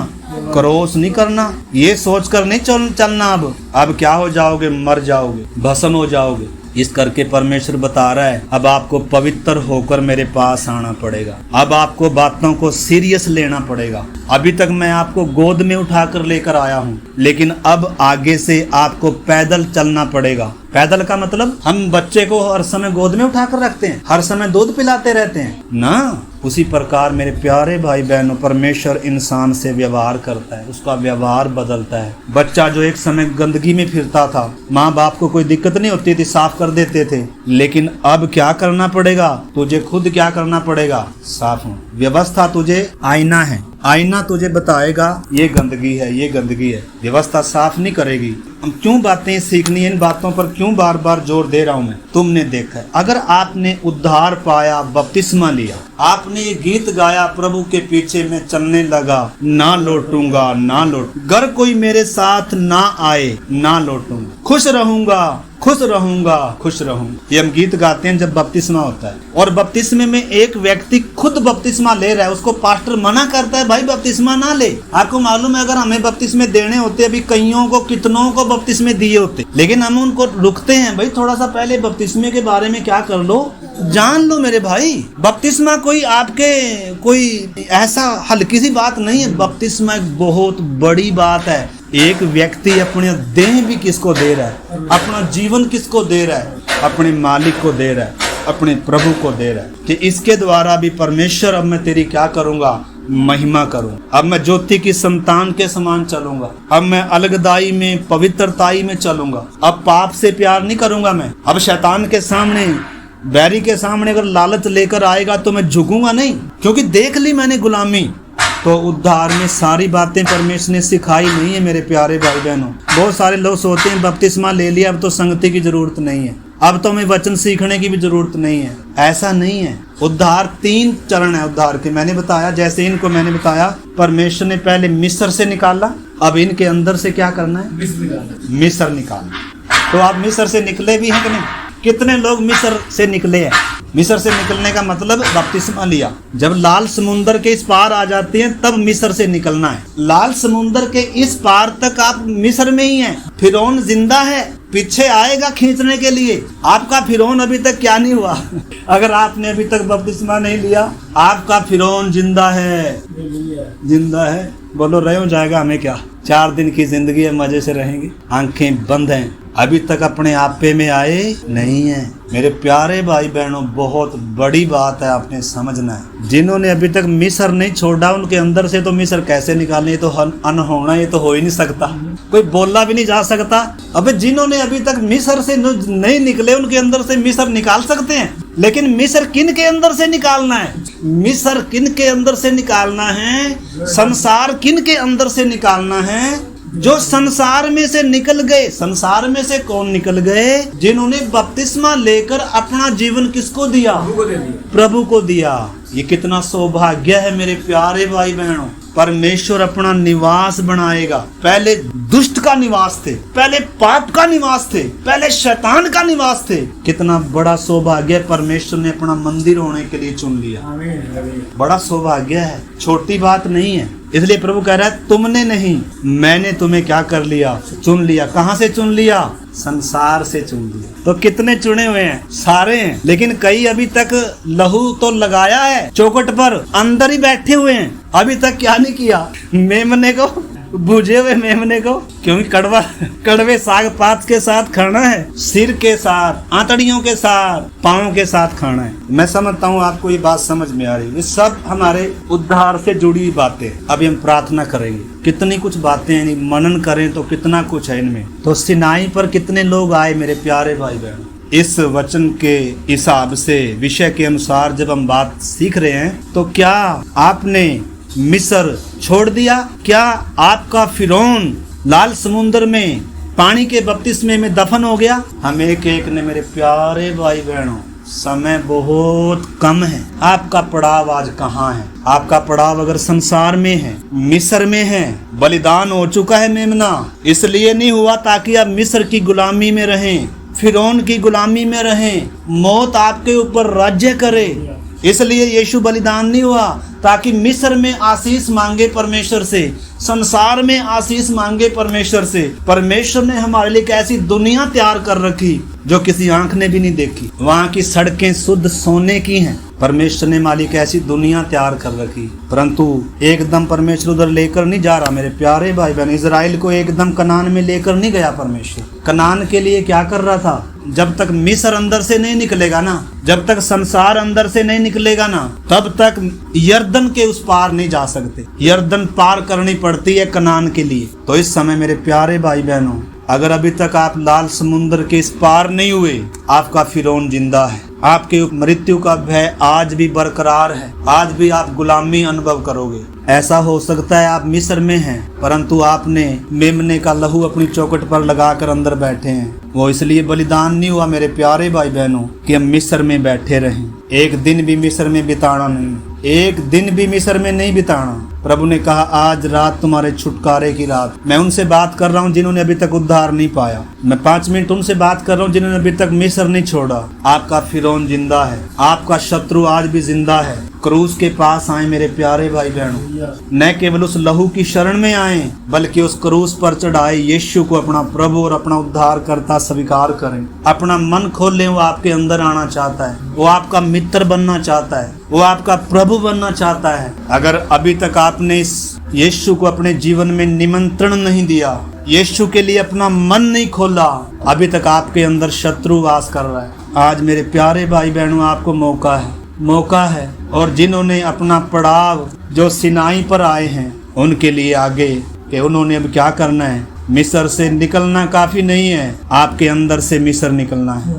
क्रॉस नहीं करना। ये सोचकर नहीं चलना अब क्या हो जाओगे, मर जाओगे, भस्म हो जाओगे। इस करके परमेश्वर बता रहा है अब आपको पवित्र होकर मेरे पास आना पड़ेगा, अब आपको बातों को सीरियस लेना पड़ेगा। अभी तक मैं आपको गोद में उठाकर लेकर आया हूँ, लेकिन अब आगे से आपको पैदल चलना पड़ेगा। पैदल का मतलब हम बच्चे को हर समय गोद में उठाकर रखते हैं, हर समय दूध पिलाते रहते हैं ना। उसी प्रकार मेरे प्यारे भाई बहनों, परमेश्वर इंसान से व्यवहार करता है, उसका व्यवहार बदलता है। बच्चा जो एक समय गंदगी में फिरता था, माँ बाप को कोई दिक्कत नहीं होती थी, साफ कर देते थे, लेकिन अब क्या करना पड़ेगा, तुझे खुद क्या करना पड़ेगा, साफ हो। व्यवस्था तुझे आईना है, आईना तुझे बताएगा ये गंदगी है, ये गंदगी है। व्यवस्था साफ नहीं करेगी। हम क्यों बातें सीखनी है, इन बातों पर क्यों बार बार जोर दे रहा हूं मैं। तुमने देखा है, अगर आपने उद्धार पाया, बपतिस्मा लिया, आपने ये गीत गाया, प्रभु के पीछे मैं चलने लगा, ना लौटूंगा, ना लौट, अगर कोई मेरे साथ ना आए ना लौटूंगा, खुश रहूंगा खुश रहूंगा, खुश रहूंगा। ये हम गीत गाते हैं जब बपतिस्मा होता है, और बपतिस्मे में एक व्यक्ति खुद बपतिस्मा ले रहा है, उसको पास्टर मना करता है भाई बपतिस्मा ना ले। आपको मालूम है अगर हमें बपतिस्मे देने होते, अभी कईयों को कितनों को बपतिस्मे दिए होते, लेकिन हम उनको रुकते हैं, भाई थोड़ा सा पहले बपतिस्मे के बारे में क्या कर लो, जान लो मेरे भाई। बपतिस्मा कोई आपके कोई ऐसा हल्की सी बात नहीं है, बपतिस्मा एक बहुत बड़ी बात है। एक व्यक्ति अपने देह भी किसको दे रहा है, अपना जीवन किसको दे रहा है, अपने मालिक को दे रहा है, अपने प्रभु को दे रहा है, कि इसके द्वारा भी परमेश्वर अब मैं तेरी क्या करूंगा, महिमा करूं। अब मैं ज्योति की संतान के समान चलूंगा, अब मैं अलगदाई में पवित्रताई में चलूंगा, अब पाप से प्यार नहीं करूंगा मैं। अब शैतान के सामने, बैरी के सामने अगर लालच लेकर आएगा तो मैं झुकूंगा नहीं, क्योंकि देख ली मैंने गुलामी। तो उद्धार में सारी बातें परमेश्वर ने सिखाई नहीं है मेरे प्यारे भाई बहनों। बहुत सारे लोग सोचते हैं बपतिस्मा ले लिया अब तो संगति की जरूरत नहीं है, अब तो हमें वचन सीखने की भी जरूरत नहीं है। ऐसा नहीं है। उद्धार 3 चरण है उद्धार के, मैंने बताया, जैसे इनको मैंने बताया परमेश्वर ने पहले मिस्र से निकाला, अब इनके अंदर से क्या करना है, मिस्र निकालना। तो आप मिस्र से निकले भी हैं कि नहीं? कितने लोग मिस्र से निकले हैं? मिस्र से निकलने का मतलब बपतिस्मा लिया। जब लाल समुंदर के इस पार आ जाते हैं तब मिस्र से निकलना है। लाल समुंदर के इस पार तक आप मिस्र में ही हैं। फिरौन जिंदा है, पीछे आएगा खींचने के लिए। आपका फिरौन अभी तक क्या नहीं हुआ। अगर आपने अभी तक बपतिस्मा नहीं लिया, आपका फिरौन जिंदा है, जिंदा है। बोलो रहे हो जाएगा हमें क्या, 4 दिन की जिंदगी है, मजे से रहेंगे, आंखें बंद हैं, अभी तक अपने आपे में आए नहीं है। मेरे प्यारे भाई बहनों, बहुत बड़ी बात है, आपने समझना है। जिन्होंने अभी तक मिस्र नहीं छोड़ा उनके अंदर से तो मिस्र कैसे निकालने, ये तो अनहोना, ये तो हो ही नहीं सकता, कोई बोलना भी नहीं जा सकता। अबे जिन्होंने अभी तक मिस्र से नहीं निकले उनके अंदर से मिस्र निकाल सकते हैं, लेकिन मिस्र किन के अंदर से निकालना है? मिस्र किन के अंदर से निकालना है? संसार किन के अंदर से निकालना है? जो संसार में से निकल गए। संसार में से कौन निकल गए? जिन्होंने बपतिस्मा लेकर अपना जीवन किसको दिया? प्रभु को दिया। ये कितना सौभाग्य है मेरे प्यारे भाई बहनों। परमेश्वर अपना निवास बनाएगा। पहले दुष्ट का निवास थे, पहले पाप का निवास थे, पहले शैतान का निवास थे। कितना बड़ा सौभाग्य, परमेश्वर ने अपना मंदिर होने के लिए चुन लिया। बड़ा सौभाग्य है, छोटी बात नहीं है। इसलिए प्रभु कह रहा है तुमने नहीं, मैंने तुम्हें क्या कर लिया, चुन लिया। कहाँ से चुन लिया? संसार से चुन लिया। तो कितने चुने हुए हैं? सारे हैं। लेकिन कई अभी तक लहू तो लगाया है चौखट पर, अंदर ही बैठे हुए हैं, अभी तक क्या नहीं किया? मेमने को, भुजे हुए मेमने को, क्योंकि कड़वे साग पात के साथ खाना है, सिर के साथ, आंतड़ियों के साथ, पाँव के साथ खाना है। मैं समझता हूँ आपको ये बात समझ में आ रही है। ये सब हमारे उद्धार से जुड़ी हुई बातें। अभी हम प्रार्थना करेंगे, कितनी कुछ बातें हैं, मनन करें तो कितना कुछ है इनमें। तो सिनाई पर कितने लोग आए मेरे प्यारे भाई बहन। इस वचन के हिसाब से, विषय के अनुसार जब हम बात सीख रहे हैं, तो क्या आपने मिस्र छोड़ दिया? क्या आपका फिरौन लाल समुद्र में पानी के बपतिस्मे में दफन हो गया? हम एक एक ने मेरे प्यारे भाई बहनों, समय बहुत कम है। आपका पड़ाव आज कहाँ है? आपका पड़ाव अगर संसार में है, मिस्र में है, बलिदान हो चुका है मेमना, इसलिए नहीं हुआ ताकि आप मिस्र की गुलामी में रहें, फिरौन की गुलामी में रहें, मौत आपके ऊपर राज्य करे। इसलिए यीशु बलिदान नहीं हुआ ताकि मिस्र में आशीष मांगे परमेश्वर से, संसार में आशीष मांगे परमेश्वर से। परमेश्वर ने हमारे लिए एक ऐसी दुनिया तैयार कर रखी जो किसी आंख ने भी नहीं देखी। वहाँ की सड़कें शुद्ध सोने की हैं। परमेश्वर ने मालिक ऐसी दुनिया तैयार कर रखी, परंतु एकदम परमेश्वर उधर लेकर नहीं जा रहा मेरे प्यारे भाई बहन। इजराइल को एकदम कनान में लेकर नहीं गया परमेश्वर। कनान के लिए क्या कर रहा था? जब तक मिस्र अंदर से नहीं निकलेगा ना, जब तक संसार अंदर से नहीं निकलेगा ना, तब तक यर्दन के उस पार नहीं जा सकते। यर्दन पार करनी पड़ती है कनान के लिए। तो इस समय मेरे प्यारे भाई बहनों, अगर अभी तक आप लाल समुद्र के इस पार नहीं हुए, आपका फिरौन जिंदा है। आपके मृत्यु का भय आज भी बरकरार है। आज भी आप गुलामी अनुभव करोगे। ऐसा हो सकता है आप मिस्र में हैं, परंतु आपने मेमने का लहू अपनी चौखट पर लगाकर अंदर बैठे हैं। वो इसलिए बलिदान नहीं हुआ मेरे प्यारे भाई बहनों कि हम मिस्र में बैठे रहें। एक दिन भी मिस्र में बिताना नहीं, एक दिन भी मिस्र में नहीं बिताना। प्रभु ने कहा आज रात तुम्हारे छुटकारे की रात। मैं उनसे बात कर रहा हूँ जिन्होंने अभी तक उद्धार नहीं पाया। मैं 5 मिनट उनसे बात कर रहा हूँ जिन्होंने अभी तक मिस्र नहीं छोड़ा। आपका फिरौन जिंदा है, आपका शत्रु आज भी जिंदा है। क्रूस के पास आए मेरे प्यारे भाई बहनों, न केवल उस लहू की शरण में आए बल्कि उस क्रूस पर चढ़ाए यीशु को अपना प्रभु और अपना उद्धार करता स्वीकार करें। अपना मन खोलें, वो आपके अंदर आना चाहता है, वो आपका मित्र बनना चाहता है, वो आपका प्रभु बनना चाहता है। अगर अभी तक आपने इस यीशु को अपने जीवन में निमंत्रण नहीं दिया, यीशु के लिए अपना मन नहीं खोला, अभी तक आपके अंदर शत्रु वास कर रहा है। आज मेरे प्यारे भाई बहनों आपको मौका है और जिन्होंने अपना पड़ाव जो सिनाई पर आए हैं उनके लिए आगे कि उन्होंने अब क्या करना है। मिस्र से निकलना काफी नहीं है, आपके अंदर से मिस्र निकलना है।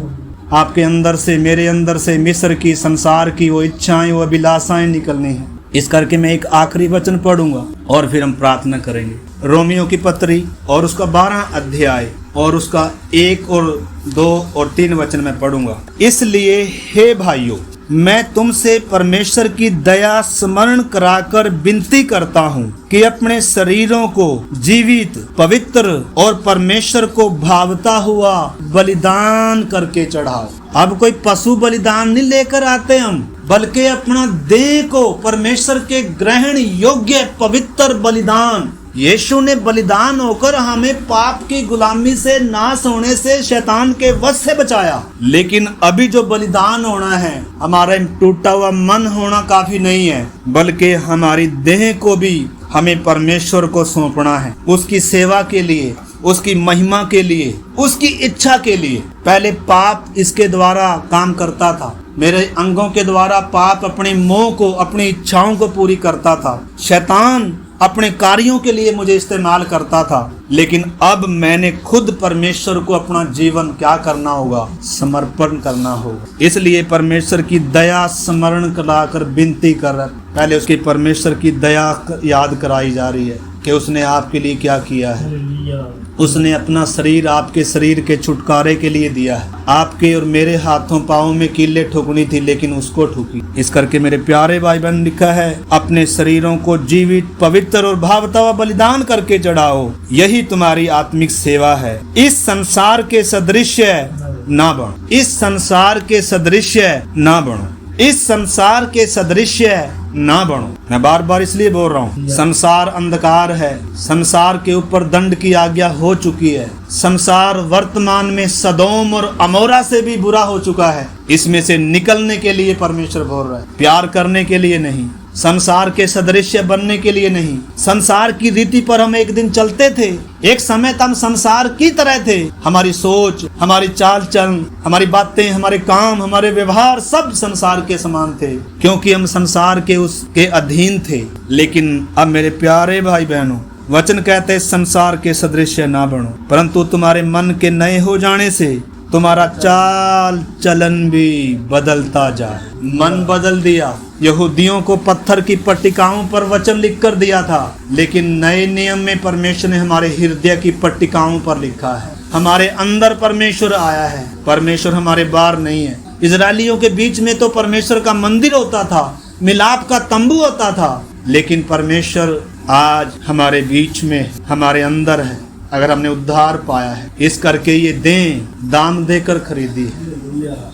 आपके अंदर से, मेरे अंदर से मिस्र की, संसार की वो इच्छाएं, वो अभिलाषाएं निकलनी है। इस करके मैं एक आखिरी वचन पढ़ूंगा और फिर हम प्रार्थना करेंगे। रोमियो की पत्री और उसका 12 अध्याय और उसका 1 और 2 और 3 वचन मैं पढ़ूंगा। इसलिए हे भाइयों, मैं तुमसे परमेश्वर की दया स्मरण कराकर विनती करता हूँ कि अपने शरीरों को जीवित, पवित्र और परमेश्वर को भावता हुआ बलिदान करके चढ़ाओ। अब कोई पशु बलिदान नहीं लेकर आते हम, बल्कि अपना देह को परमेश्वर के ग्रहण योग्य पवित्र बलिदान। यीशु ने बलिदान होकर हमें पाप की गुलामी से, नाश होने से, शैतान के वश से बचाया। लेकिन अभी जो बलिदान होना है, हमारा टूटा हुआ मन होना काफी नहीं है, बल्कि हमारी देह को भी हमें परमेश्वर को सौंपना है, उसकी सेवा के लिए, उसकी महिमा के लिए, उसकी इच्छा के लिए। पहले पाप इसके द्वारा काम करता था, मेरे अंगों के द्वारा पाप अपने मोह को, अपनी इच्छाओं को पूरी करता था। शैतान अपने कार्यों के लिए मुझे इस्तेमाल करता था, लेकिन अब मैंने खुद परमेश्वर को अपना जीवन क्या करना होगा, समर्पण करना होगा। इसलिए परमेश्वर की दया स्मरण कराकर विनती कर रहा है। पहले उसकी परमेश्वर की दया याद कराई जा रही है कि उसने आपके लिए क्या किया है। उसने अपना शरीर आपके शरीर के छुटकारे के लिए दिया है। आपके और मेरे हाथों पाँव में कीले ठोकनी थी, लेकिन उसको ठोकी। इस करके मेरे प्यारे भाई बहन, लिखा है अपने शरीरों को जीवित, पवित्र और भावता हुआ बलिदान करके चढ़ाओ, यही तुम्हारी आत्मिक सेवा है। इस संसार के सदृश्य ना बनो, इस संसार के सदृश्य ना बनो, इस संसार के सदृश्य ना बनो। मैं बार बार इसलिए बोल रहा हूँ, संसार अंधकार है, संसार के ऊपर दंड की आज्ञा हो चुकी है। संसार वर्तमान में सदोम और अमोरा से भी बुरा हो चुका है। इसमें से निकलने के लिए परमेश्वर बोल रहा है, प्यार करने के लिए नहीं, संसार के सदृश्य बनने के लिए नहीं। संसार की रीति पर हम एक दिन चलते थे, एक समय तक हम संसार की तरह थे। हमारी सोच, हमारी चाल चलन, हमारी बातें, हमारे काम, हमारे व्यवहार सब संसार के समान थे, क्योंकि हम संसार के उसके अधीन थे। लेकिन अब मेरे प्यारे भाई बहनों, वचन कहते संसार के सदृश्य ना बनो, परंतु तुम्हारे मन के नए हो जाने से तुम्हारा चाल चलन भी बदलता जाए। मन बदल दिया। यहूदियों को पत्थर की पट्टिकाओं पर वचन लिख कर दिया था, लेकिन नए नियम में परमेश्वर ने हमारे हृदय की पट्टिकाओं पर लिखा है। हमारे अंदर परमेश्वर आया है, परमेश्वर हमारे बाहर नहीं है। इजरायलियों के बीच में तो परमेश्वर का मंदिर होता था, मिलाप का तंबू होता था, लेकिन परमेश्वर आज हमारे बीच में, हमारे अंदर है, अगर हमने उद्धार पाया है। इस करके ये देह दाम देकर खरीदी है।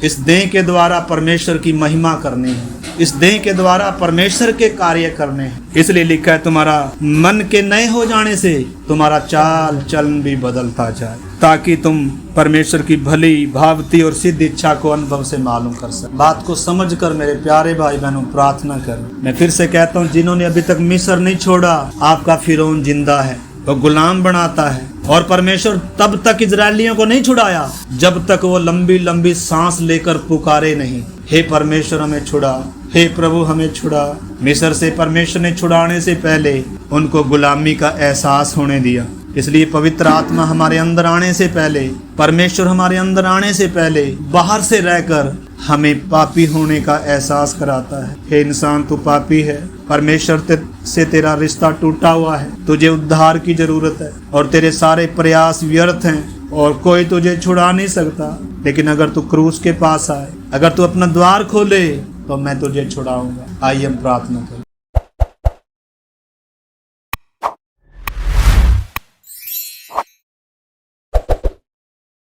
इस देह के द्वारा परमेश्वर की महिमा करनी है, इस देह के द्वारा परमेश्वर के कार्य करने हैं। इसलिए लिखा है तुम्हारा मन के नए हो जाने से तुम्हारा चाल चलन भी बदलता जाए, ताकि तुम परमेश्वर की भली, भावती और सिद्ध इच्छा को अनुभव से मालूम कर सके। बात को समझ कर मेरे प्यारे भाई बहनों प्रार्थना करें। मैं फिर से कहता हूँ, जिन्होंने अभी तक मिस्र नहीं छोड़ा, आपका फिरौन जिंदा है, वो गुलाम बनाता है। और परमेश्वर तब तक इजरायलियों को नहीं छुड़ाया जब तक वो लंबी लंबी सांस लेकर पुकारे नहीं, हे परमेश्वर हमें छुड़ा, हे प्रभु हमें छुड़ा। मिस्र से परमेश्वर ने छुड़ाने से पहले उनको गुलामी का एहसास होने दिया। इसलिए पवित्र आत्मा हमारे अंदर आने से पहले, परमेश्वर हमारे अंदर आने से पहले बाहर से रहकर हमें पापी होने का एहसास कराता है। हे इंसान, तू पापी है, परमेश्वर से तेरा रिश्ता टूटा हुआ है, तुझे उद्धार की जरूरत है और तेरे सारे प्रयास व्यर्थ हैं और कोई तुझे छुड़ा नहीं सकता। लेकिन अगर तू क्रूस के पास आए, अगर तू अपना द्वार खोले, तो मैं तुझे छुड़ाऊंगा। आइए हम प्रार्थना करें।